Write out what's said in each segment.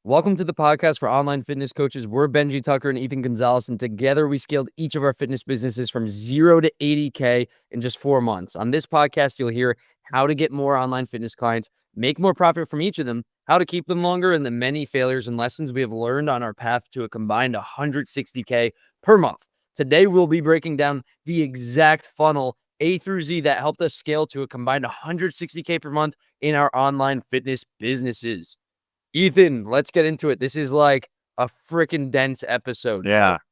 Welcome to the podcast for online fitness coaches. We're Benji Tucker and Ethan Gonzalez, and together we scaled each of our fitness businesses from 0 to 80K in just 4 months. On this podcast, you'll hear how to get more online fitness clients, make more profit from each of them, how to keep them longer, and the many failures and lessons we have learned on our path to a combined 160K per month. Today, we'll be breaking down the exact funnel A through Z that helped us scale to a combined 160K per month in our online fitness businesses. Ethan, let's get into it. This is like a freaking dense episode. Yeah. So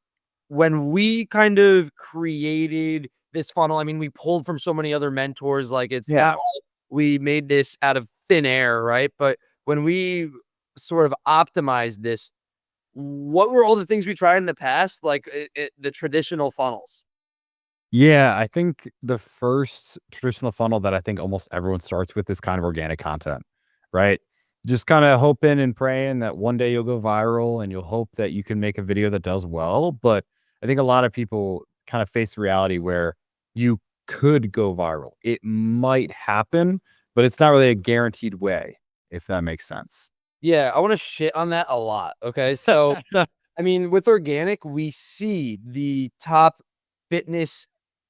when we kind of created this funnel, I mean, we pulled from so many other mentors. Like it's Yeah. not like we made this out of thin air, right? But when we sort of optimized this, what were all the things we tried in the past? Like the traditional funnels. Yeah, I think the first traditional funnel that I think almost everyone starts with is kind of organic content, right? Just kind of hoping and praying that one day you'll go viral and you'll hope that you can make a video that does well. But I think a lot of people kind of face the reality where you could go viral. It might happen, but it's not really a guaranteed way, if that makes sense. Yeah, I want to shit on that a lot. Okay. So I mean, with organic, we see the top fitness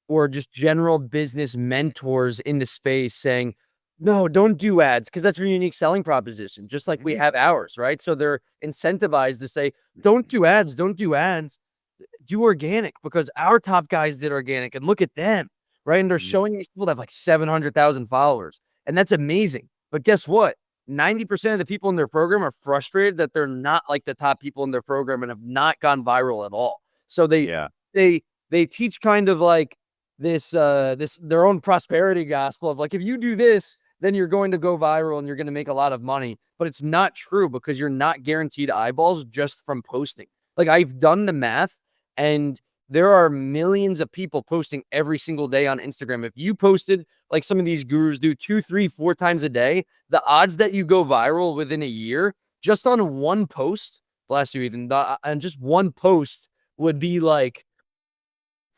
or just general business mentors in the space saying, no, don't do ads because that's your unique selling proposition, just like we have ours, right? So they're incentivized to say, don't do ads, don't do ads, do organic because our top guys did organic and look at them, right? And they're Mhm. showing these people that have like 700,000 followers. And that's amazing. But guess what? 90% of the people in their program are frustrated that they're not like the top people in their program and have not gone viral at all. So Yeah. they they teach kind of like this their own prosperity gospel of like if you do this, then you're going to go viral and you're going to make a lot of money. But it's not true because you're not guaranteed eyeballs just from posting. Like I've done the math and there are millions of people posting every single day on Instagram. If you posted like some of these gurus do 2, 3, 4 times a day, the odds that you go viral within a year just on one post, bless you, Ethan, and just one post would be like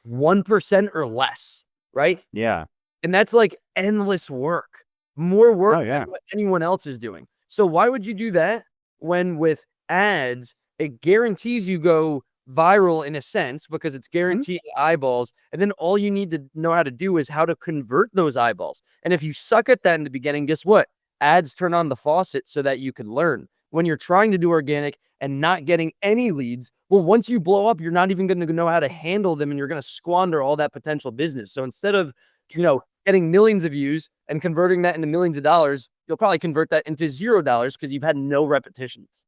1% or less, right? Yeah. And that's like endless work, more Oh, work yeah. than what anyone else is doing. So why would you do that when with ads, it guarantees you go viral in a sense because it's Mhm. guaranteed eyeballs. And then all you need to know how to do is how to convert those eyeballs. And if you suck at that in the beginning, guess what? Ads turn on the faucet so that you can learn. When you're trying to do organic and not getting any leads, well, once you blow up, you're not even going to know how to handle them and you're going to squander all that potential business. So instead of, getting millions of views and converting that into millions of dollars, you'll probably convert that into $0 because you've had no repetitions.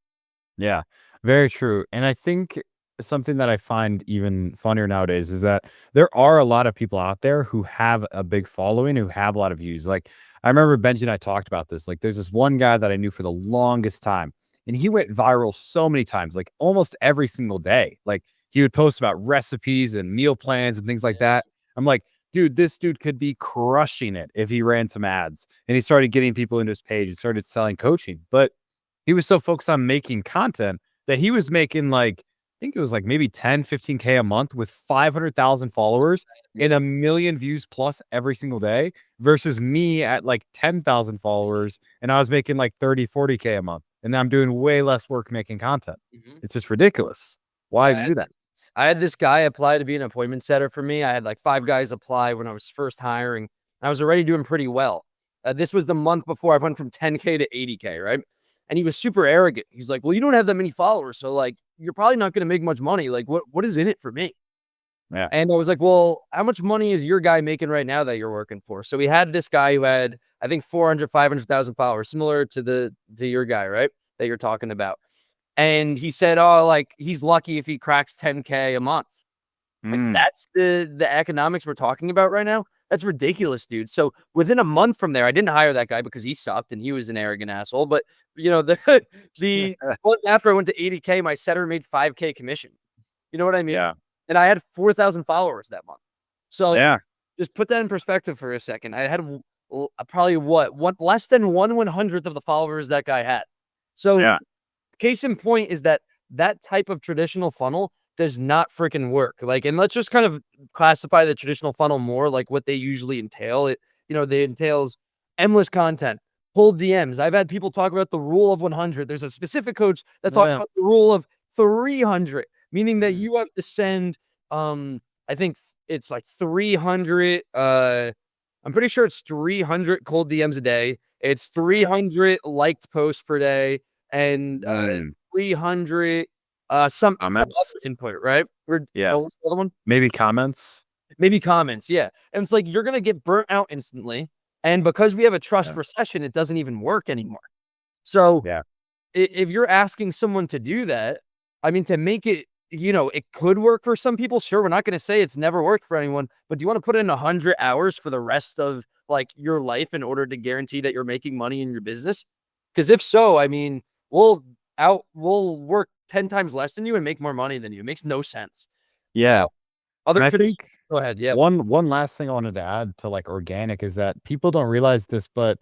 Yeah, very true. And I think something that I find even funnier nowadays is that there are a lot of people out there who have a big following, who have a lot of views. Like I remember Benji and I talked about this. Like there's this one guy that I knew for the longest time, and he went viral so many times, like almost every single day. Like he would post about recipes and meal plans and things like that. I'm like, dude, this dude could be crushing it if he ran some ads and he started getting people into his page and started selling coaching. But he was so focused on making content that he was making like, I think it was like maybe 10, 15K a month with 500,000 followers and a million views plus every single day versus me at like 10,000 followers. And I was making like 30, 40K a month. And I'm doing way less work making content. Mhm. It's just ridiculous. Why Yeah, do that? I had this guy apply to be an appointment setter for me. I had like 5 guys apply when I was first hiring. I was already doing pretty well. This was the month before I went from 10K to 80K, right? And he was super arrogant. He's like, "Well, you don't have that many followers, so like you're probably not going to make much money. Like what is in it for me?" Yeah. And I was like, "Well, how much money is your guy making right now that you're working for?" So we had this guy who had I think 400, 500,000 followers, similar to your guy, right? That you're talking about. And he said, "Oh, like he's lucky if he cracks 10K a month." Like Mm, that's the economics we're talking about right now. That's ridiculous, dude. So within a month from there, I didn't hire that guy because he sucked and he was an arrogant asshole. But the the month after I went to 80K, my setter made 5K commission. You know what I mean? yeah. And I had 4,000 followers that month. So Yeah. just put that in perspective for a second. I had probably what less than 1/100th of the followers that guy had. So Yeah. case in point is that that type of traditional funnel does not freaking work. Like, and let's just kind of classify the traditional funnel more like what they usually entail. They entails endless content, Cold DMs. I've had people talk about the rule of 100. There's a specific coach that talks Yeah. about the rule of 300, meaning that Mm. you have to send, I think it's like 300. I'm pretty sure it's 300 cold DMs a day. It's 300 liked posts per day, and Mm. 300 some other Comments? input, right? Yeah. What's the other one? Maybe comments? Maybe comments, yeah. And it's like you're gonna get burnt out instantly. And because we have a trust Yeah. recession, it doesn't even work anymore. So Yeah. if you're asking someone to do that, I mean, to make it, it could work for some people. Sure, we're not going to say it's never worked for anyone, but do you want to put in 100 hours for the rest of like your life in order to guarantee that you're making money in your business? Because if so, I mean, we'll work 10 times less than you and make more money than you. It makes no sense. Yeah. Other And I traditions. think Go ahead. Yeah. one last thing I wanted to add to like organic is that people don't realize this, but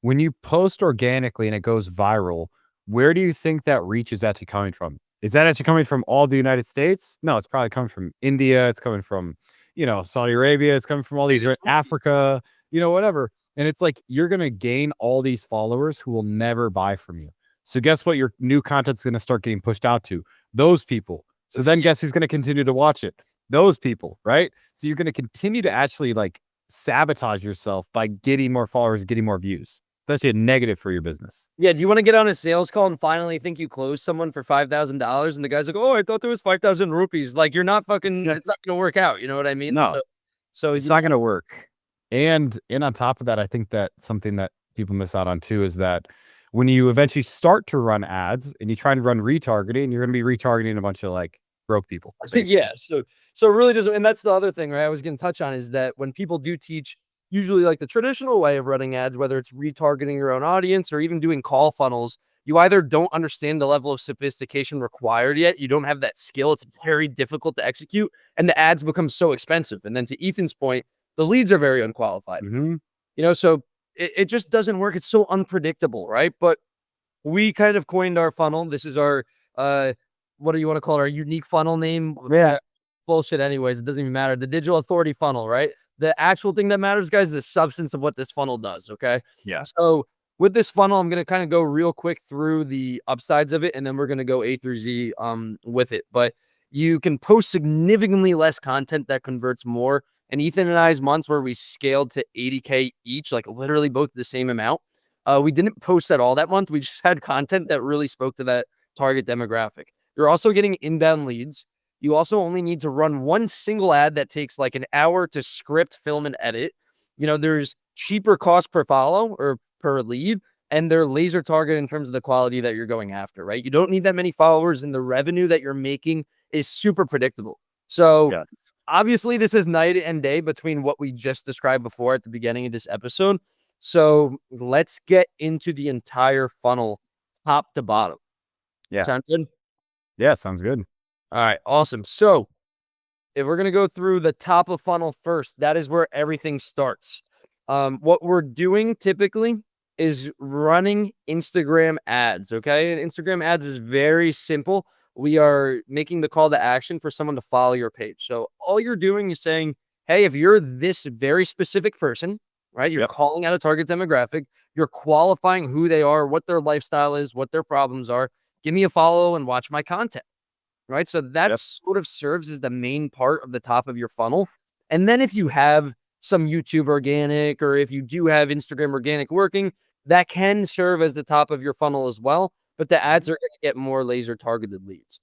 when you post organically and it goes viral, where do you think that reach is actually coming from? Is that actually coming from all the United States? No, it's probably coming from India. It's coming from, Saudi Arabia. It's coming from all these Africa, whatever. And it's like you're gonna gain all these followers who will never buy from you. So guess what? Your new content's gonna start getting pushed out to those people. So then guess who's gonna continue to watch it? Those people, right? So you're going to continue to actually like sabotage yourself by getting more followers, getting more views. That's a negative for your business. Yeah, do you wanna get on a sales call and finally think you closed someone for $5,000 and the guy's like, "Oh, I thought there was 5,000 rupees." Like, you're not fucking Yeah. it's not gonna work out, you know what I mean? No, So it's you not going to work. And on top of that, I think that something that people miss out on too is that when you eventually start to run ads and you try to run retargeting, you're going to be retargeting a bunch of like broke people. Basically. Yeah, so it really doesn't, and that's the other thing, right, I was gonna touch on is that when people do teach usually like the traditional way of running ads, whether it's retargeting your own audience or even doing call funnels, you either don't understand the level of sophistication required yet, you don't have that skill, it's very difficult to execute, and the ads become so expensive. And then to Ethan's point, the leads are very unqualified. Mhm. So it just doesn't work. It's so unpredictable, right? But we kind of coined our funnel. This is our uh what do you want to call it? Our unique funnel name? Yeah. Bullshit anyways. It doesn't even matter. The digital authority funnel, right? The actual thing that matters, guys, is the substance of what this funnel does. Okay. Yeah. So with this funnel, I'm gonna kind of go real quick through the upsides of it, and then we're gonna go A through Z with it. But you can post significantly less content that converts more. And Ethan and I's months where we scaled to 80K each, like literally both the same amount. We didn't post at all that month. We just had content that really spoke to that target demographic. You're also getting inbound leads. You also only need to run one single ad that takes like an hour to script, film, and edit. There's cheaper cost per follow or per lead, and they're laser targeted in terms of the quality that you're going after, right? You don't need that many followers, and the revenue that you're making is super predictable. So Yes. obviously, this is night and day between what we just described before at the beginning of this episode. So let's get into the entire funnel, top to bottom. Yeah. Sound good? Yeah. Sounds good. All right, awesome. So if we're gonna go through the top of funnel first, that is where everything starts. What we're doing typically is running Instagram ads. Okay, and Instagram ads is very simple. We are making the call to action for someone to follow your page. So all you're doing is saying, "Hey, if you're this very specific person, right? You're Yep. calling out a target demographic. You're qualifying who they are, what their lifestyle is, what their problems are. Give me a follow and watch my content." Right? So that Yep. sort of serves as the main part of the top of your funnel. And then if you have some YouTube organic or if you do have Instagram organic working, that can serve as the top of your funnel as well. But the ads are going to get more laser targeted leads.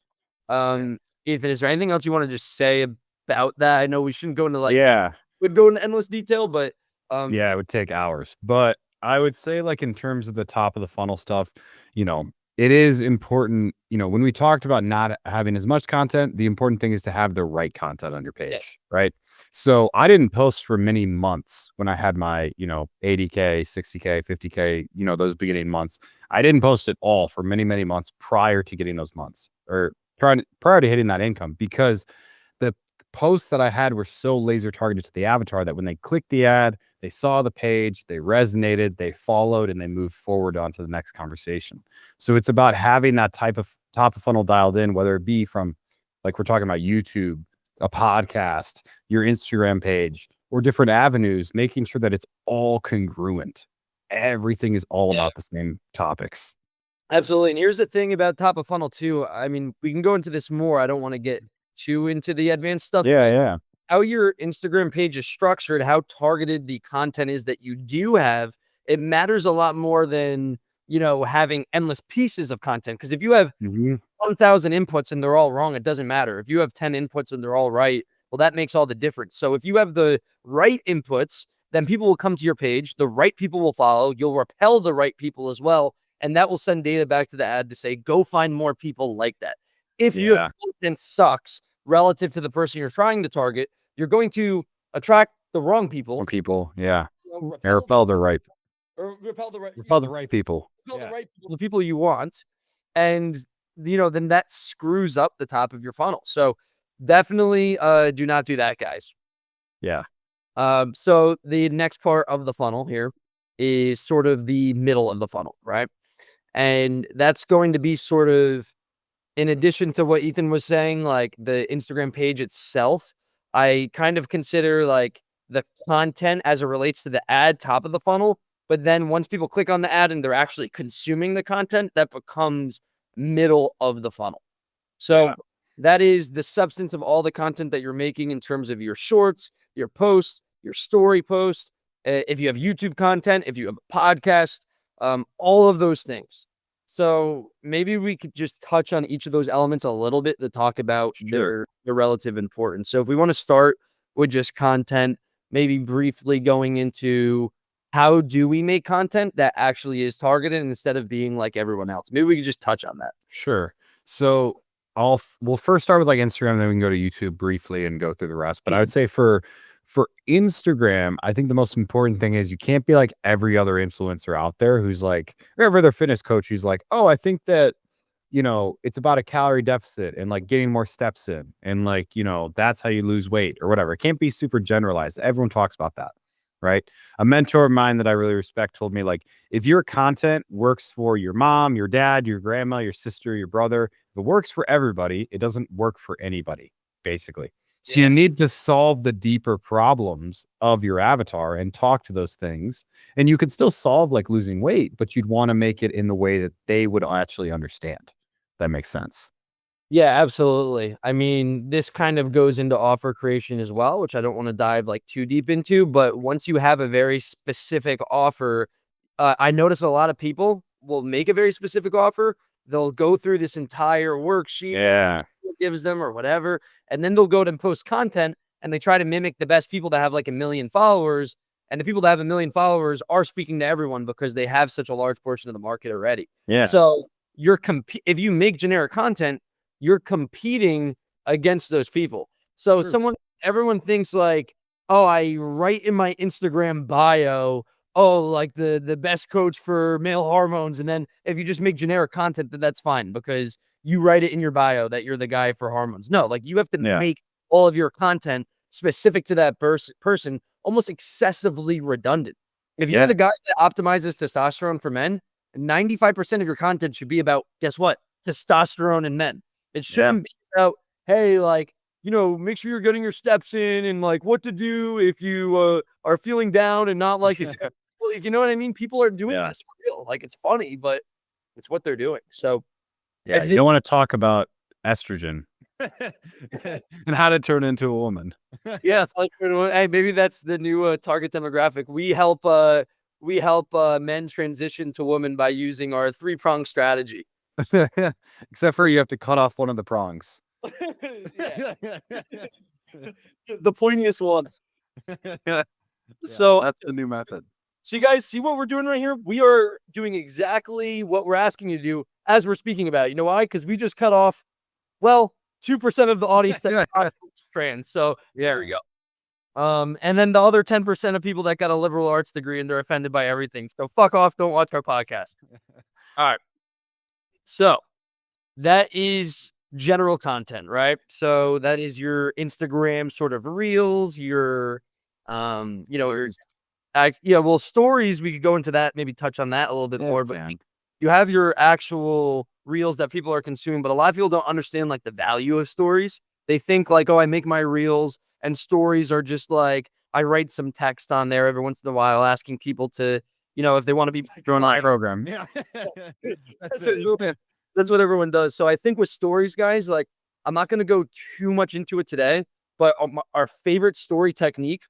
Ethan, is there anything else you want to just say about that? I know we shouldn't go into Yeah. would go into endless detail, but Yeah, it would take hours. But I would say, like, in terms of the top of the funnel stuff, you know, it is important. When we talked about not having as much content, the important thing is to have the right content on your yeah, page, right? So I didn't post for many months when I had my, 80K, 60K, 50K, those beginning months. I didn't post at all for many, many months prior to getting those months or prior to hitting that income because the posts that I had were so laser targeted to the avatar that when they clicked the ad, they saw the page, they resonated, they followed, and they moved forward onto the next conversation. So it's about having that type of top of funnel dialed in, whether it be from like we're talking about YouTube, a podcast, your Instagram page, or different avenues, making sure that it's all congruent. everything is all Yeah. about the same topics. Absolutely. And here's the thing about top of funnel too. I mean, we can go into this more. I don't want to get too into the advanced stuff, Yeah, but yeah. how your Instagram page is structured, how targeted the content is that you do have, it matters a lot more than, having endless pieces of content. Because if you have Mhm. 1,000 inputs and they're all wrong, it doesn't matter. If you have 10 inputs and they're all right, well, that makes all the difference. So if you have the right inputs, then people will come to your page. The right people will follow. You'll repel the right people as well. And that will send data back to the ad to say, go find more people like that. If your Yeah. content sucks relative to the person you're trying to target, you're going to attract the wrong More people, people, yeah. And repel repel the right or repel the right, repel the right people. repel the Yeah. right people, the people you want, and then that screws up the top of your funnel. So definitely do not do that, guys. Yeah. So the next part of the funnel here is sort of the middle of the funnel, right? And that's going to be sort of in addition to what Ethan was saying, like the Instagram page itself, I kind of consider like the content as it relates to the ad top of the funnel. But then once people click on the ad and they're actually consuming the content, that becomes middle of the funnel. So Yeah. that is the substance of all the content that you're making in terms of your shorts, your posts, your story posts. If you have YouTube content, if you have a podcast, all of those things. So maybe we could just touch on each of those elements a little bit to talk about Sure. their relative importance. So if we want to start with just content, maybe briefly going into how do we make content that actually is targeted instead of being like everyone else. Maybe we could just touch on that. Sure. So we'll first start with like Instagram, then we can go to YouTube briefly and go through the rest. But I would say for Instagram, I think the most important thing is you can't be like every other influencer out there who's like, or every other fitness coach who's like, oh, I think that it's about a calorie deficit and like getting more steps in and like, that's how you lose weight or whatever. It can't be super generalized. Everyone talks about that, right? A mentor of mine that I really respect told me like, if your content works for your mom, your dad, your grandma, your sister, your brother, if it works for everybody, it doesn't work for anybody, basically. So you need to solve the deeper problems of your avatar and talk to those things. And you could still solve like losing weight, but you'd want to make it in the way that they would actually understand. That makes sense. Yeah, absolutely. I mean, this kind of goes into offer creation as well, which I don't want to dive like too deep into, but once you have a very specific offer, I notice a lot of people will make a very specific offer. They'll go through this entire worksheet that Yeah. gives them or whatever, and then they'll go to post content and they try to mimic the best people that have like a million followers. And the people that have a million followers are speaking to everyone because they have such a large portion of the market already. Yeah. So if you make generic content, you're competing against those people. So True. everyone thinks like, oh, I write in my Instagram bio, oh, like the best coach for male hormones. And then if you just make generic content, then that's fine because you write it in your bio that you're the guy for hormones. No, like you have to Yeah. make all of your content specific to that person, almost excessively redundant. If you're Yeah. the guy that optimizes testosterone for men, 95% of your content should be about, guess what? Testosterone in men. It shouldn't be about, hey, like, make sure you're getting your steps in and like what to do if you are feeling down and not like it. Well, you know what I mean? People are doing Yeah. this for real. Like it's funny, but it's what they're doing. So I Yeah. You think, don't want to talk about estrogen and how to turn into a woman. yeah, it's like, hey, maybe that's the new target demographic. We help men transition to women by using our 3-pronged strategy. Except for you have to cut off one of the prongs. Yeah, the pointiest ones. Yeah, So that's the new method. So you guys see what we're doing right here? We are doing exactly what we're asking you to do as we're speaking about it. You know why? Because we just cut off, well, 2% of the audience that trans. So there we go. And then the other 10% of people that got a liberal arts degree and they're offended by everything. So fuck off, don't watch our podcast. All right. So that is general content, right? So that is your Instagram sort of reels, your well, stories, we could go into that, maybe touch on that a little bit more, but you have your actual reels that people are consuming, but a lot of people don't understand like the value of stories. They think like, oh, I make my reels and stories are just like, I write some text on there every once in a while asking people to if they want to be Join my online. program. Yeah. That's That's it. what, that's what everyone does. So I think with stories, guys, like I'm not going to go too much into it today, but our favorite story technique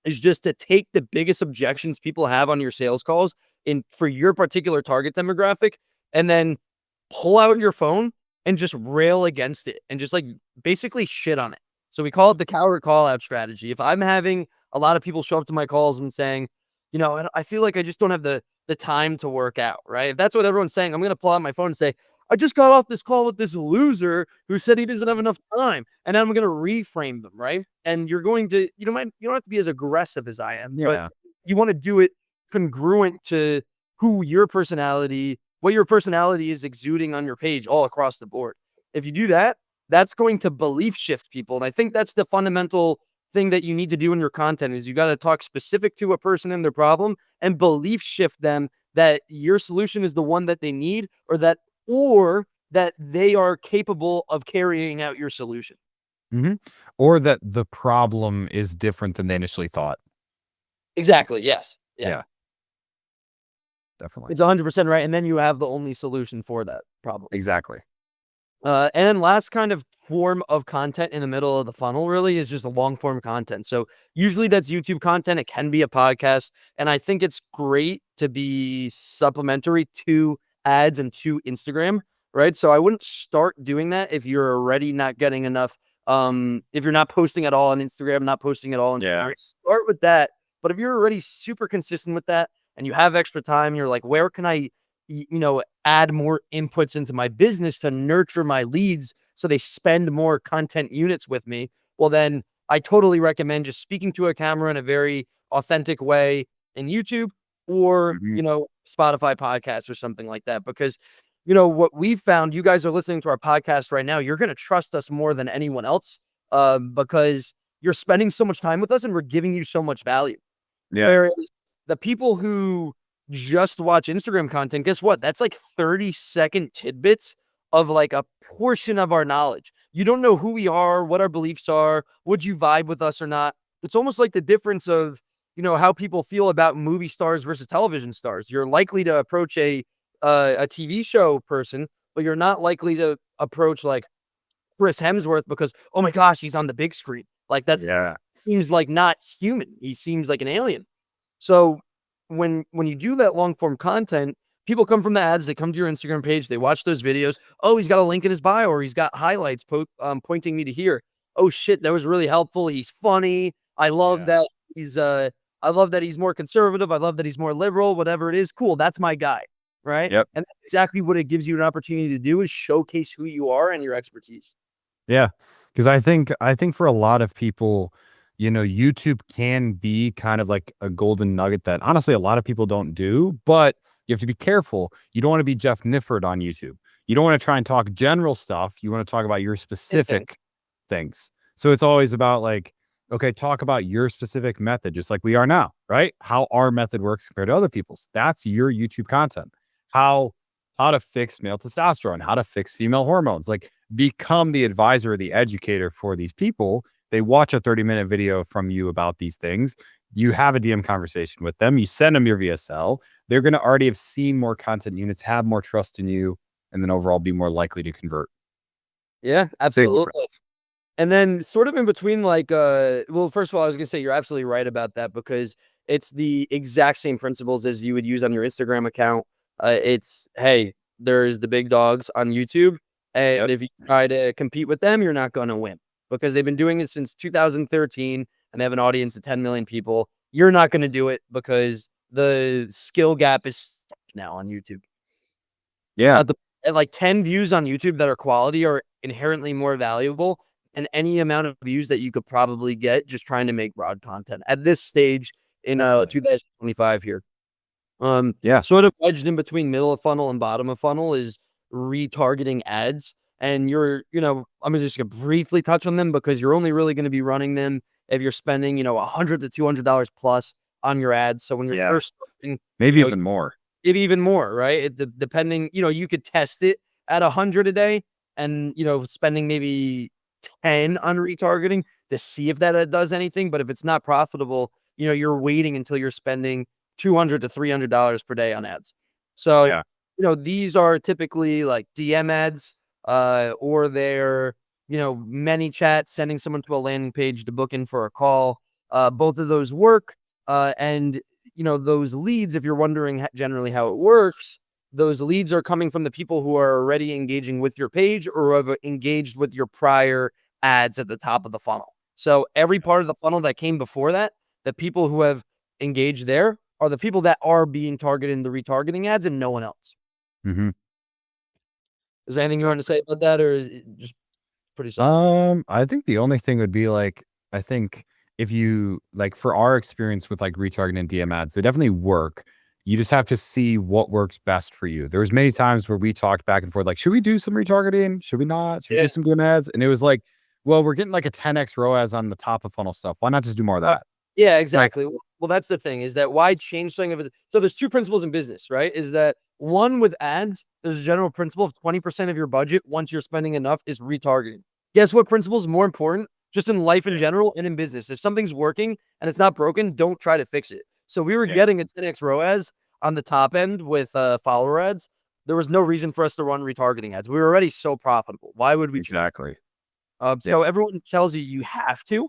is just to take the biggest objections people have on your sales calls in for your particular target demographic and then pull out your phone and just rail against it and just like basically shit on it. So we call it the coward call out strategy. If I'm having a lot of people show up to my calls and saying, I feel like I just don't have the time to work out, right? If that's what everyone's saying, I'm going to pull out my phone and say, I just got off this call with this loser who said he doesn't have enough time. And I'm going to reframe them, right? And you're going to, you don't have to be as aggressive as I am, but Yeah. you want to do it congruent to what your personality is exuding on your page all across the board. If you do that, that's going to belief shift people. And I think that's the fundamental thing that you need to do in your content is you got to talk specific to a person and their problem and belief shift them that your solution is the one that they need or that they are capable of carrying out your solution. hmm Or that the problem is different than they initially thought. Exactly. Yes. Yeah. Yeah, definitely. It's 100% right. And then you have the only solution for that problem. Exactly. And then last kind of form of content in the middle of the funnel really is just a long form content. So usually that's YouTube content. It can be a podcast. And I think it's great to be supplementary to ads and to Instagram, right? So I wouldn't start doing that if you're already not getting enough. If you're not posting at all on Instagram, not posting at all on Yeah. Stories, start with that. But if you're already super consistent with that and you have extra time, you're like, where can I add more inputs into my business to nurture my leads so they spend more content units with me? Well, then I totally recommend just speaking to a camera in a very authentic way in YouTube or, Mhm. Spotify podcasts or something like that. Because, what we've found, you guys are listening to our podcast right now, you're going to trust us more than anyone else because you're spending so much time with us and we're giving you so much value. Yeah. Whereas the people who just watch Instagram content, guess what? That's like 30-second tidbits of like a portion of our knowledge. You don't know who we are, what our beliefs are, would you vibe with us or not? It's almost like the difference of, how people feel about movie stars versus television stars. You're likely to approach a TV show person, but you're not likely to approach like Chris Hemsworth because, oh my gosh, he's on the big screen. Like that Yeah. seems like not human. He seems like an alien. So when you do that long form content, people come from the ads, they come to your Instagram page, they watch those videos. Oh, he's got a link in his bio or he's got highlights pointing me to here. Oh shit, that was really helpful. He's funny. I love Yeah. that I love that he's more conservative. I love that he's more liberal, whatever it is. Cool. That's my guy. Right. Yep. And that's exactly what it gives you an opportunity to do is showcase who you are and your expertise. Yeah, because I think for a lot of people, YouTube can be kind of like a golden nugget that honestly a lot of people don't do, but you have to be careful. You don't want to be Jeff Nifford on YouTube. You don't want to try and talk general stuff. You want to talk about your specific things. So it's always about like, okay, talk about your specific method, just like we are now, right? How our method works compared to other people's. That's your YouTube content. How how to fix male testosterone, how to fix female hormones. Like become the advisor or the educator for these people. They watch a 30-minute video from you about these things. You have a DM conversation with them. You send them your VSL. They're going to already have seen more content units, have more trust in you, and then overall be more likely to convert. Yeah, Big absolutely. difference. And then sort of in between, like, well, first of all, I was gonna say you're absolutely right about that because it's the exact same principles as you would use on your Instagram account. It's hey, there's the big dogs on YouTube, and Yep. if you try to compete with them, you're not gonna win because they've been doing it since 2013 and they have an audience of 10 million people. You're not gonna do it because the skill gap is now on YouTube. It's Yeah. not the like 10 views on YouTube that are quality are inherently more valuable than any amount of views that you could probably get just trying to make broad content at this stage in Definitely. 2025 here. Yeah. Sort of wedged in between middle of funnel and bottom of funnel is retargeting ads. And I'm just gonna briefly touch on them because you're only really gonna be running them if you're spending, $100 to $200 plus on your ads. So when you're Yeah. first starting, Maybe you know, even more. it even more, right? Depending, you could test it at 100 a day and, spending maybe 10 on retargeting to see if that does anything. But if it's not profitable, you're waiting until you're spending $200 to $300 per day on ads. So, Yeah. these are typically like DM ads, or they're, many chat, sending someone to a landing page to book in for a call. Both of those work. And, those leads, if you're wondering generally how it works, those leads are coming from the people who are already engaging with your page or have engaged with your prior ads at the top of the funnel. So every part of the funnel that came before that, the people who have engaged there are the people that are being targeted in the retargeting ads and no one else. Mhm. Is there anything you want to say about that, or is it just pretty simple? I think the only thing would be like, I think if you like for our experience with like retargeting and DM ads, they definitely work. You just have to see what works best for you. There was many times where we talked back and forth, like, should we do some retargeting? Should we not? Should we Yeah. do some DM ads? And it was like, well, we're getting like a 10x ROAS on the top of funnel stuff. Why not just do more of that? Yeah, Like, exactly. Well, that's the thing, is that why change something if it's so there's two principles in business, right? Is that one, with ads, there's a general principle of 20% of your budget once you're spending enough is retargeting. Guess what principle is more important just in life in general and in business? If something's working and it's not broken, don't try to fix it. So we were getting a 10x ROAS on the top end with follower ads. There was no reason for us to run retargeting ads. We were already so profitable. Why would we change? exactly. Yeah. So everyone tells you you have to.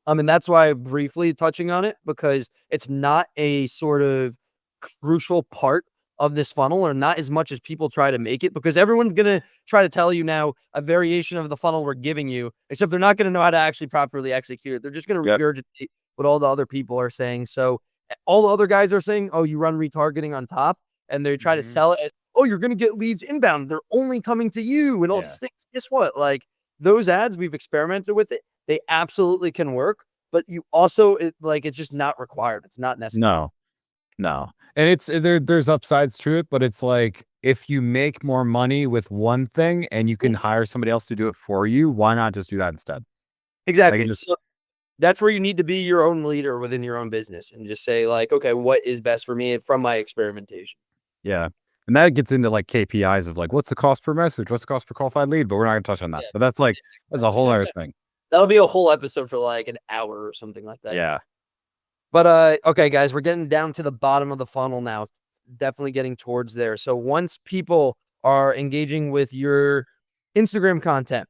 And that's why I'm briefly touching on it, because it's not a sort of crucial part of this funnel, or not as much as people try to make it, because everyone's going to try to tell you now a variation of the funnel we're giving you, except they're not going to know how to actually properly execute it. They're just going to Yep. regurgitate what all the other people are saying. So all the other guys are saying, oh, you run retargeting on top, and they try to Mhm. sell it as, oh, you're going to get leads inbound. They're only coming to you and all Yeah. these things. Guess what? Like, those ads, we've experimented with it. They absolutely can work, but you also it's just not required. It's not necessary. No. No. And it's there's upsides to it, but it's like if you make more money with one thing and you can hire somebody else to do it for you, why not just do that instead? Like it Exactly. just So that's where you need to be your own leader within your own business and just say, like, okay, what is best for me from my experimentation? yeah. And that gets into like KPIs of like what's the cost per message, what's the cost per qualified lead, but we're not gonna touch on that. Yeah. But that's like that's a whole other thing. That'll be a whole episode for like an hour or something like that. Yeah. But okay, guys, we're getting down to the bottom of the funnel now. Definitely getting towards there. So once people are engaging with your Instagram content,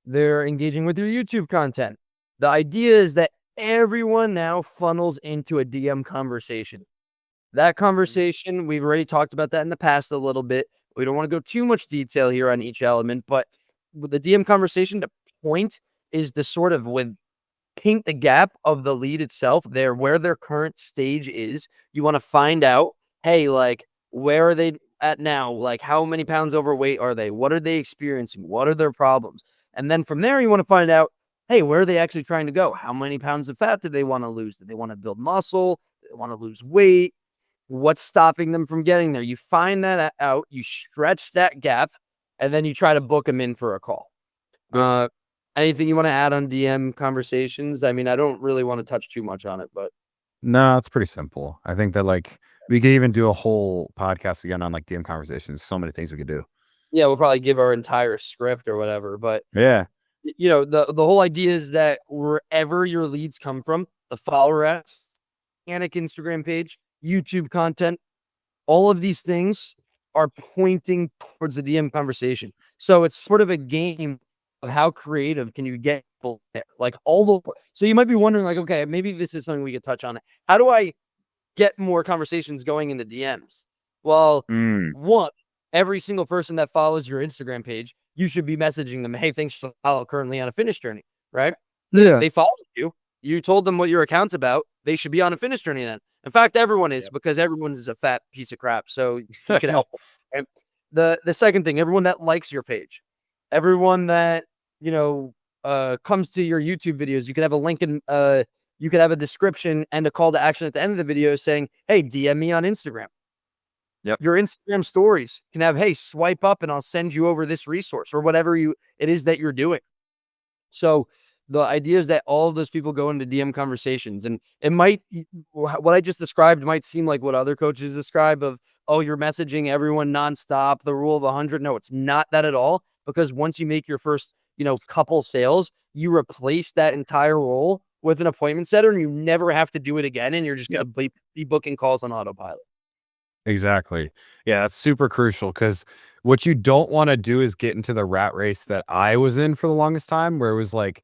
they're engaging with your YouTube content. The idea is that everyone now funnels into a DM conversation. That conversation, we've already talked about that in the past a little bit. We don't want to go too much detail here on each element, but with the DM conversation, the point is to sort of paint the gap of the lead itself, where their current stage is. You want to find out, hey, like, where are they at now? Like, how many pounds overweight are they? What are they experiencing? What are their problems? And then from there, you want to find out, hey, where are they actually trying to go? How many pounds of fat do they want to lose? Do they want to build muscle? Do they want to lose weight? What's stopping them from getting there? You find that out, you stretch that gap, and then you try to book them in for a call. Uh, Anything you want to add on DM conversations? I mean, I don't really want to touch too much on it, but No, it's pretty simple. I think that like we could even do a whole podcast again on like DM conversations. So many things we could do. yeah, we'll probably give our entire script or whatever. But Yeah. the whole idea is that wherever your leads come from, the follower ads, organic Instagram page, YouTube content, all of these things are pointing towards the DM conversation. So it's sort of a game of how creative can you get people there. Like so you might be wondering, like, okay, maybe this is something we could touch on. How do I get more conversations going in the DMs? Well, Mm. one, every single person that follows your Instagram page, you should be messaging them, hey, thanks for the follow, currently on a finish journey, right? Yeah. They followed you. You told them what your account's about. They should be on a finish journey then. In fact, everyone is, because everyone is a fat piece of crap. So you can help. And the second thing, everyone that likes your page, everyone that comes to your YouTube videos, you can have a link in you could have a description and a call to action at the end of the video saying, hey, DM me on Instagram. Yep. Your Instagram stories can have, hey, swipe up and I'll send you over this resource, or whatever it is that you're doing. So the idea is that all of those people go into DM conversations, and it might, what I just described might seem like what other coaches describe of, oh, you're messaging everyone nonstop, the rule of 100. No, it's not that at all. Because once you make your first, couple sales, you replace that entire role with an appointment setter, and you never have to do it again, and you're just gonna be booking calls on autopilot. Exactly. Yeah, that's super crucial because what you don't want to do is get into the rat race that I was in for the longest time, where it was like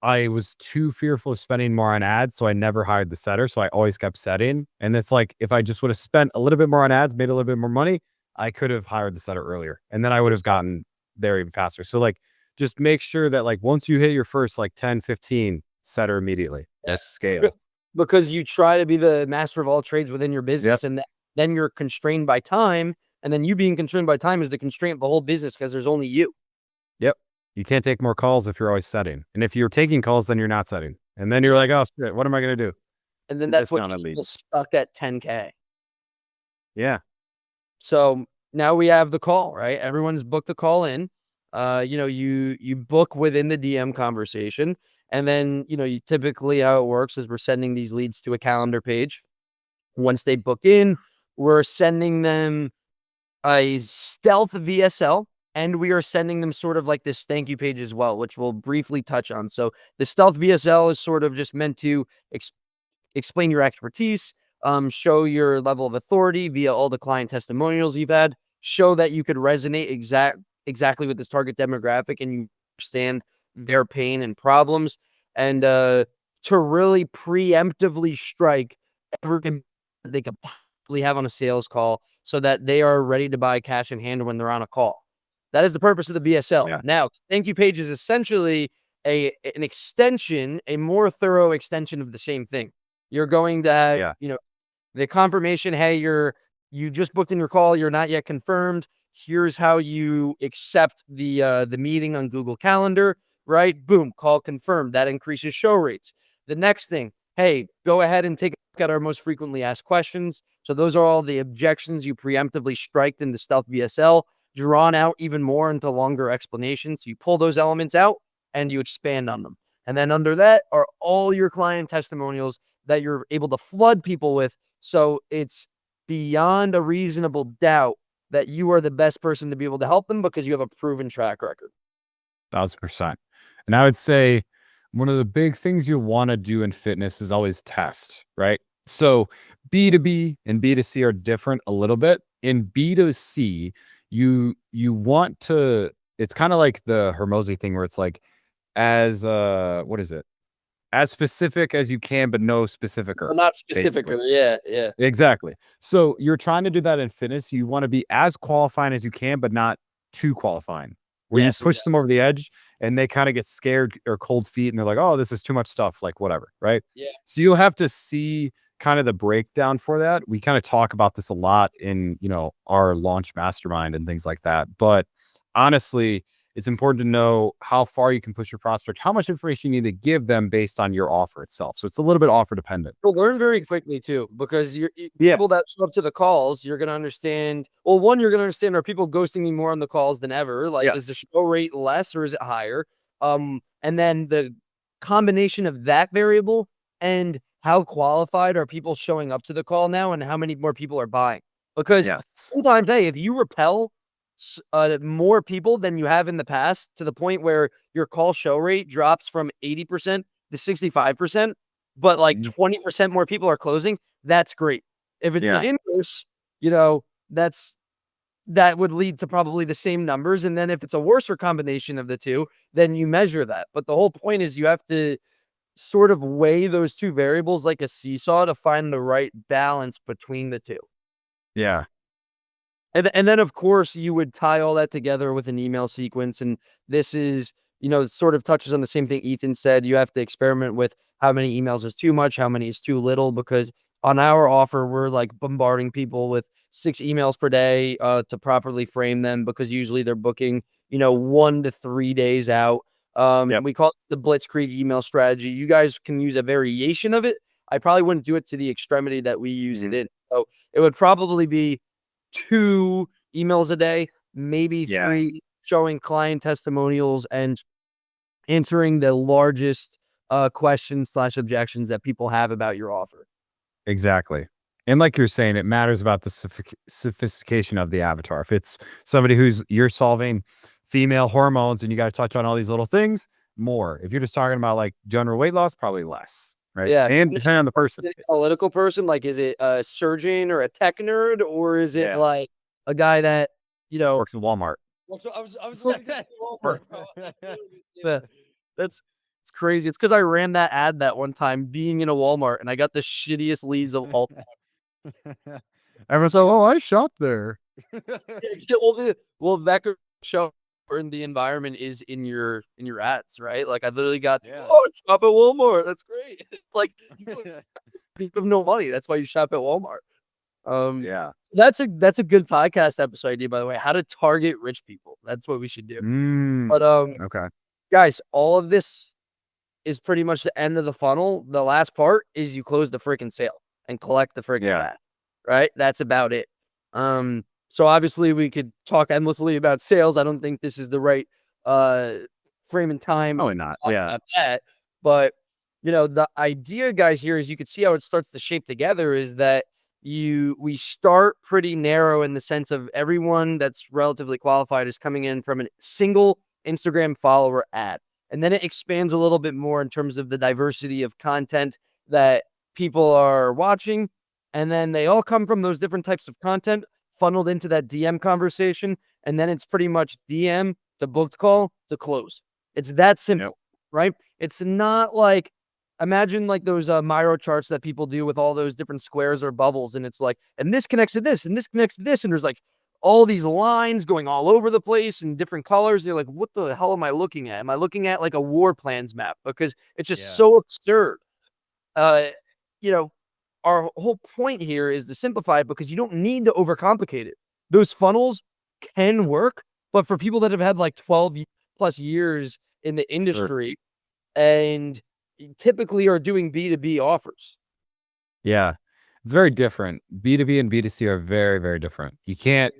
I was too fearful of spending more on ads. So I never hired the setter. So I always kept setting. And it's like if I just would have spent a little bit more on ads, made a little bit more money, I could have hired the setter earlier. And then I would have gotten there even faster. So like just make sure that like once you hit your first like 10, 15, setter immediately. That's scale. Because you try to be the master of all trades within your Yep. business, and then you're constrained by time, and then you being constrained by time is the constraint of the whole business because there's only you. Yep. You can't take more calls if you're always setting. And if you're taking calls, then you're not setting. And then you're like, oh shit, what am I gonna do? And then that's what Discounted keeps people leads. stuck at 10K. Yeah. So now we have the call, right? Everyone's booked the call in. You book within the DM conversation, and then you typically how it works is we're sending these leads to a calendar page. Once they book in, we're sending them a stealth VSL, and we are sending them sort of like this thank you page as well, which we'll briefly touch on. So the stealth VSL is sort of just meant to explain your expertise, show your level of authority via all the client testimonials you've had, show that you could resonate exactly with this target demographic and you understand their pain and problems, and to really preemptively strike everything they could possibly have on a sales call so that they are ready to buy cash in hand when they're on a call. That is the purpose of the VSL. Yeah. Now, thank you page is essentially an extension, a more thorough extension of the same thing. You're going to have, the confirmation, hey, you just booked in your call, you're not yet confirmed. Here's how you accept the meeting on Google Calendar, right? Boom, call confirmed. That increases show rates. The next thing, hey, go ahead and take a look at our most frequently asked questions. So those are all the objections you preemptively striked in the stealth VSL, drawn out even more into longer explanations. So you pull those elements out and you expand on them. And then under that are all your client testimonials that you're able to flood people with. So it's beyond a reasonable doubt that you are the best person to be able to help them because you have a proven track record. 1,000%. And I would say one of the big things you want to do in fitness is always test, right? So B2B and B2C are different a little bit. In B2C, you want to, it's kind of like the Hormozy thing where it's like as what is it? As specific as you can, but no specificer. Well, not specificer. Yeah. Exactly. So you're trying to do that in fitness. You want to be as qualifying as you can, but not too qualifying. Where Yes, you push them over the edge and they kind of get scared or cold feet and they're like, oh, this is too much stuff, like whatever. Right. Yeah. So you'll have to see kind of the breakdown for that. We kind of talk about this a lot in, our launch mastermind and things like that. But honestly, it's important to know how far you can push your prospect, how much information you need to give them based on your offer itself. So it's a little bit offer dependent. You'll learn very quickly too, because people that show up to the calls, you're going to understand. Well, one, you're going to understand, are people ghosting me more on the calls than ever? Like, is the show rate less or is it higher? And then the combination of that variable and how qualified are people showing up to the call now and how many more people are buying? Because sometimes, hey, if you repel more people than you have in the past to the point where your call show rate drops from 80% to 65%, but like 20% more people are closing, that's great. If it's the inverse, that would lead to probably the same numbers. And then if it's a worser combination of the two, then you measure that. But the whole point is you have to sort of weigh those two variables like a seesaw to find the right balance between the two. Yeah. And then, of course, you would tie all that together with an email sequence. And this is, sort of touches on the same thing Ethan said. You have to experiment with how many emails is too much, how many is too little, because on our offer, we're like bombarding people with 6 emails per day to properly frame them, because usually they're booking, 1 to 3 days out. We call it the Blitzkrieg email strategy. You guys can use a variation of it. I probably wouldn't do it to the extremity that we use it in. So it would probably be 2 emails a day, maybe 3, showing client testimonials and answering the largest questions/objections that people have about your offer. Exactly. And like you're saying, it matters about the sophistication of the avatar. If it's somebody you're solving female hormones and you got to touch on all these little things, more. If you're just talking about like general weight loss, probably less, right? Yeah. And depending on the person. Analytical person, like, is it a surgeon or a tech nerd, or is it Yeah. like a guy that, Works in Walmart. I was looking at Walmart, bro. Yeah, that's it's crazy. It's because I ran that ad that one time being in a Walmart, and I got the shittiest leads of all time. Everyone's like, oh, I shop there. Yeah, well, that could show in the environment is in your ads, right? Like, I literally got, Yeah. "Oh, shop at Walmart. That's great." Like, you have no money. That's why you shop at Walmart. Yeah. That's a good podcast episode idea, by the way. How to target rich people. That's what we should do. But Okay. guys, all of this is pretty much the end of the funnel. The last part is you close the freaking sale and collect the freaking Yeah. bat. Right? That's about it. So obviously we could talk endlessly about sales. I don't think this is the right frame and time Probably not. to talk Yeah. about that. But the idea, guys, here is you can see how it starts to shape together is that we start pretty narrow in the sense of everyone that's relatively qualified is coming in from a single Instagram follower ad. And then it expands a little bit more in terms of the diversity of content that people are watching. And then they all come from those different types of content funneled into that DM conversation. And then it's pretty much DM to booked call to close. It's that simple, Yep. right? It's not like, imagine like those Miro charts that people do with all those different squares or bubbles. And it's like, and this connects to this, and this connects to this. And there's like all these lines going all over the place in different colors. They're like, what the hell am I looking at? Am I looking at like a war plans map? Because it's just Yeah. so absurd. Uh, you know, our whole point here is to simplify it because you don't need to overcomplicate it. Those funnels can work, but for people that have had like 12 plus years in the Sure. industry and typically are doing B2B offers. Yeah. It's very different. B2B and B2C are very, very different. You can't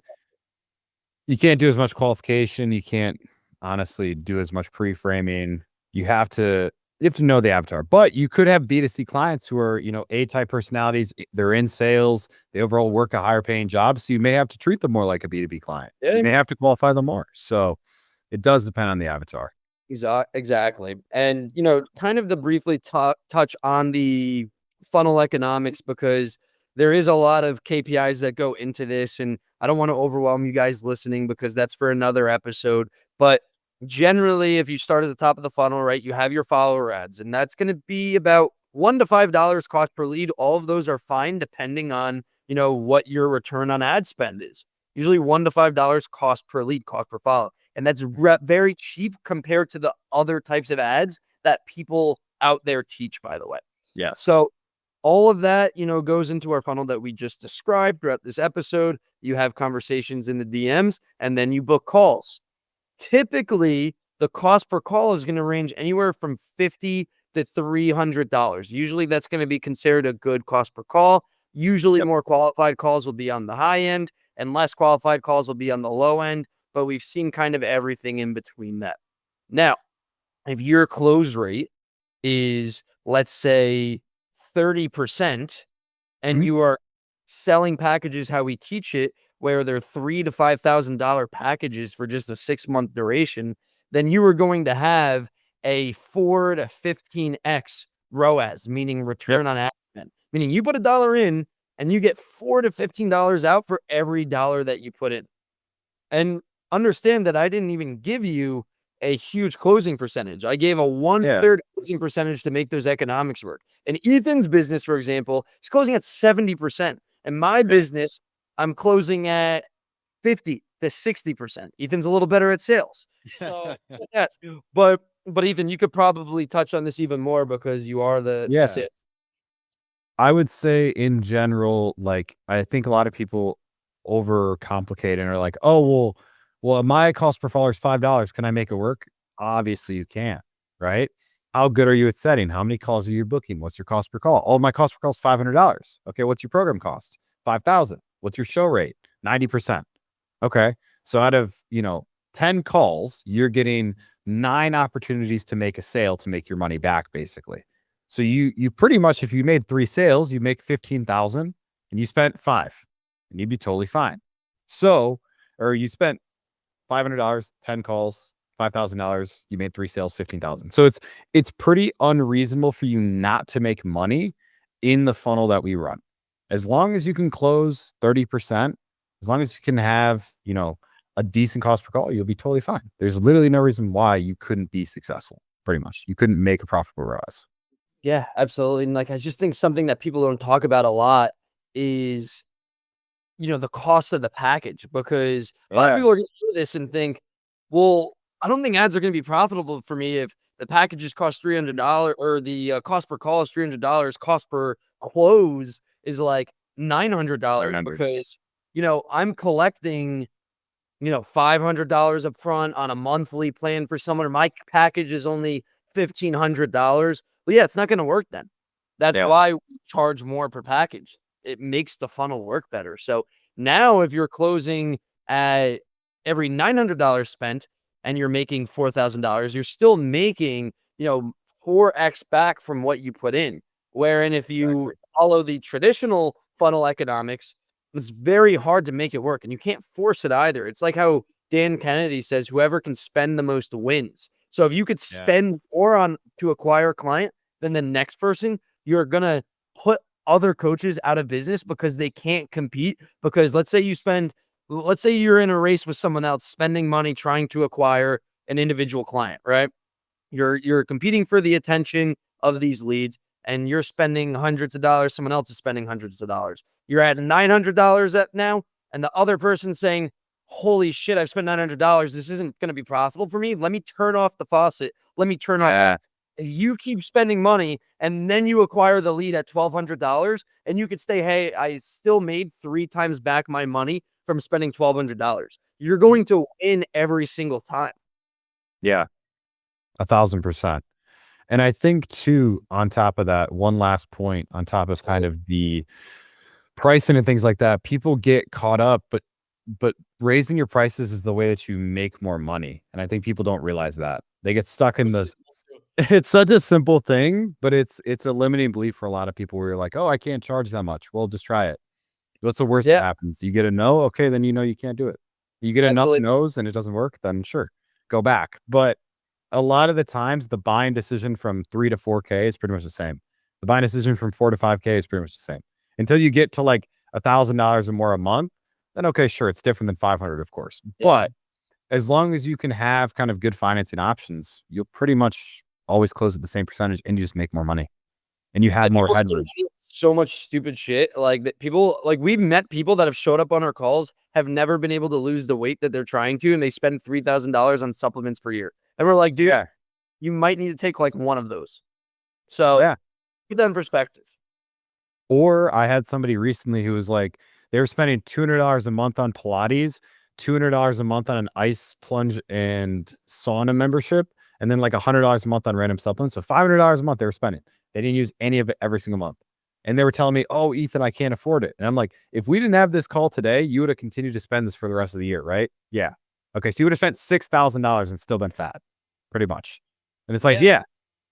do as much qualification. You can't honestly do as much pre-framing. You have to know the avatar. But you could have B2C clients who are, A-type personalities. They're in sales. They overall work a higher paying job. So you may have to treat them more like a B2B client. Yeah. You may have to qualify them more. So it does depend on the avatar. Exactly. And, kind of to briefly touch on the funnel economics, because there is a lot of KPIs that go into this. And I don't want to overwhelm you guys listening because that's for another episode. But generally, if you start at the top of the funnel, right, you have your follower ads, and that's going to be about $1 to $5 cost per lead. All of those are fine depending on, what your return on ad spend is. Usually $1 to $5 cost per lead, cost per follow. And that's very cheap compared to the other types of ads that people out there teach, by the way. Yeah. So all of that, goes into our funnel that we just described throughout this episode. You have conversations in the DMs, and then you book calls. Typically, the cost per call is going to range anywhere from $50 to $300. Usually that's going to be considered a good cost per call. Usually more qualified calls will be on the high end and less qualified calls will be on the low end, but we've seen kind of everything in between that. Now, if your close rate is, let's say, 30%, and you are selling packages how we teach it, where they're $3,000 to $5,000 packages for just a 6-month duration, then you are going to have a 4 to 15x ROAS, meaning return on ad spend. Meaning you put $1 in and you get $4 to $15 out for every dollar that you put in. And understand that I didn't even give you a huge closing percentage. I gave a 1/3 closing percentage to make those economics work. And Ethan's business, for example, is closing at 70%. And my business, I'm closing at 50 to 60%. Ethan's a little better at sales. So, yeah. But Ethan, you could probably touch on this even more because you are the sales. I would say in general, like, I think a lot of people overcomplicate and are like, oh, well, my cost per follower is $5. Can I make it work? Obviously you can't, right? How good are you at setting? How many calls are you booking? What's your cost per call? Oh, my cost per call is $500. Okay. What's your program cost? 5,000. What's your show rate? 90%. Okay. So out of, 10 calls, you're getting 9 opportunities to make a sale to make your money back, basically. So you pretty much, if you made 3 sales, you make 15,000 and you spent 5 and you'd be totally fine. So, or you spent $500, 10 calls, $5,000, you made 3 sales, 15,000. So it's pretty unreasonable for you not to make money in the funnel that we run. As long as you can close 30%, as long as you can have, a decent cost per call, you'll be totally fine. There's literally no reason why you couldn't be successful. Pretty much. You couldn't make a profitable ROAS. Yeah, absolutely. And like, I just think something that people don't talk about a lot is, the cost of the package, because a lot of people are going to hear this and think, well, I don't think ads are going to be profitable for me if the packages cost $300 or the cost per call is $300, cost per close is like $900 because, I'm collecting, $500 up front on a monthly plan for someone, or my package is only $1,500. Well, yeah, it's not going to work then. That's why we charge more per package. It makes the funnel work better. So now if you're closing at every $900 spent and you're making $4,000, you're still making, 4x back from what you put in. Wherein if you follow the traditional funnel economics, it's very hard to make it work, and you can't force it either. It's like how Dan Kennedy says, whoever can spend the most wins. So if you could spend more on to acquire a client than the next person, you're going to put other coaches out of business because they can't compete. Because let's say you're in a race with someone else spending money trying to acquire an individual client, right? You're competing for the attention of these leads, and you're spending hundreds of dollars. Someone else is spending hundreds of dollars. You're at $900 at now, and the other person's saying, holy shit, I've spent $900. This isn't going to be profitable for me. Let me turn off the faucet. Let me turn off. You keep spending money, and then you acquire the lead at $1,200, and you could say, hey, I still made 3 times back my money from spending $1,200. You're going to win every single time. Yeah, 1,000%. And I think too, on top of that, one last point on top of kind of the pricing and things like that, people get caught up, but raising your prices is the way that you make more money. And I think people don't realize that. They get stuck in the it's such a simple thing, but it's a limiting belief for a lot of people where you're like, oh, I can't charge that much. Well, just try it. What's the worst that happens? You get a no, okay, then you can't do it. You get enough no's and it doesn't work, then sure, go back. But a lot of the times the buying decision from 3 to 4K is pretty much the same. The buying decision from 4 to 5K is pretty much the same. Until you get to like $1,000 or more a month, then okay, sure, it's different than 500, of course. But as long as you can have kind of good financing options, you'll pretty much always close at the same percentage, and you just make more money, and you had more headroom. So much stupid shit like that. People, like, we've met people that have showed up on our calls, have never been able to lose the weight that they're trying to, and they spend $3,000 on supplements per year. And we're like, dude, you might need to take like one of those. So keep that in perspective. Or I had somebody recently who was like, they were spending $200 a month on Pilates, $200 a month on an ice plunge and sauna membership, and then like $100 a month on random supplements. So $500 a month they were spending. They didn't use any of it every single month. And they were telling me, oh, Ethan, I can't afford it. And I'm like, if we didn't have this call today, you would have continued to spend this for the rest of the year, right? Yeah. Okay. So you would have spent $6,000 and still been fat, pretty much. And it's like,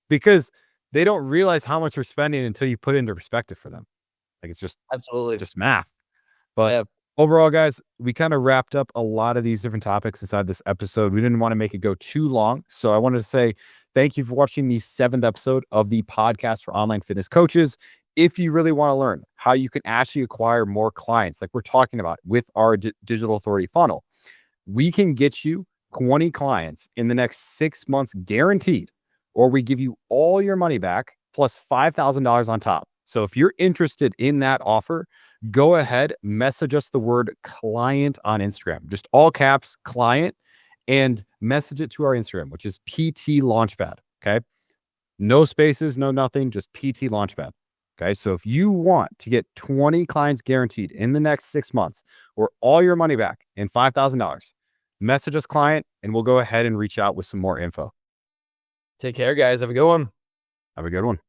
because they don't realize how much they're spending until you put it into perspective for them. Like, it's just absolutely just math. But overall, guys, we kind of wrapped up a lot of these different topics inside this episode. We didn't want to make it go too long. So I wanted to say thank you for watching the 7th episode of the podcast for online fitness coaches. If you really want to learn how you can actually acquire more clients, like we're talking about with our digital authority funnel, we can get you 20 clients in the next 6 months guaranteed, or we give you all your money back plus $5,000 on top. So if you're interested in that offer, go ahead, message us the word client on Instagram, just all caps client, and message it to our Instagram, which is PT Launchpad. Okay. No spaces, no nothing, just PT Launchpad. Okay. So if you want to get 20 clients guaranteed in the next 6 months or all your money back in $5,000, message us client and we'll go ahead and reach out with some more info. Take care, guys. Have a good one. Have a good one.